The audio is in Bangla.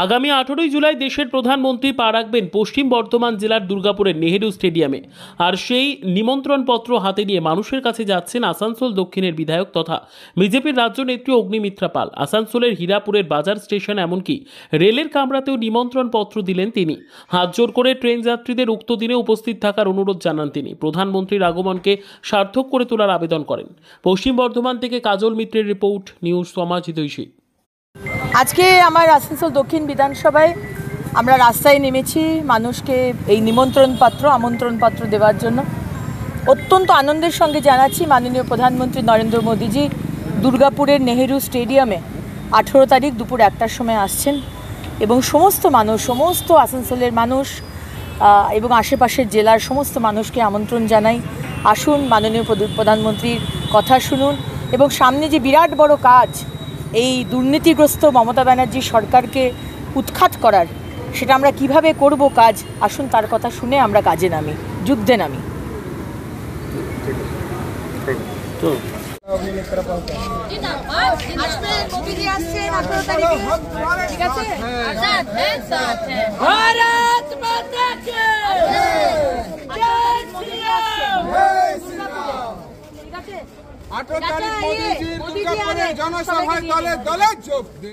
আগামী 18 জুলাই দেশের প্রধানমন্ত্রী পা রাখবেন পশ্চিম বর্ধমান জেলার দুর্গাপুরের নেহেরু স্টেডিয়ামে। আর সেই নিমন্ত্রণপত্র হাতে নিয়ে মানুষের কাছে যাচ্ছেন আসানসোল দক্ষিণের বিধায়ক তথা বিজেপির রাজ্য নেত্রী অগ্নিমিত্রা পাল। আসানসোলের হীরাপুরের বাজার স্টেশন এমনকি রেলের কামরাতেও নিমন্ত্রণপত্র দিলেন তিনি। হাত জোর করে ট্রেন যাত্রীদের উক্ত দিনে উপস্থিত থাকার অনুরোধ জানান তিনি। প্রধানমন্ত্রীর আগমনকে সার্থক করে তোলার আবেদন করেন। পশ্চিম বর্ধমান থেকে কাজল মিত্রের রিপোর্ট, নিউজ সমাজহিতৈষী। আজকে আমার আসানসোল দক্ষিণ বিধানসভায় আমরা রাস্তায় নেমেছি মানুষকে এই আমন্ত্রণপত্র দেওয়ার জন্য। অত্যন্ত আনন্দের সঙ্গে জানাচ্ছি মাননীয় প্রধানমন্ত্রী নরেন্দ্র মোদীজি দুর্গাপুরের নেহেরু স্টেডিয়ামে 18 তারিখ দুপুর 1টার সময় আসছেন এবং সমস্ত আসানসোলের মানুষ এবং আশেপাশের জেলার সমস্ত মানুষকে আমন্ত্রণ জানাই। আসুন, মাননীয় প্রধানমন্ত্রীর কথা শুনুন এবং সামনে যে বিরাট বড় কাজ, এই দুর্নীতিগ্রস্ত মমতা ব্যানার্জি সরকারকে উৎখাত করার, সেটা আমরা কিভাবে করব কাজ, আসুন তার কথা শুনে আমরা কাজে নামি, যুদ্ধে নামি। জনসভায় দলে দলে যোগ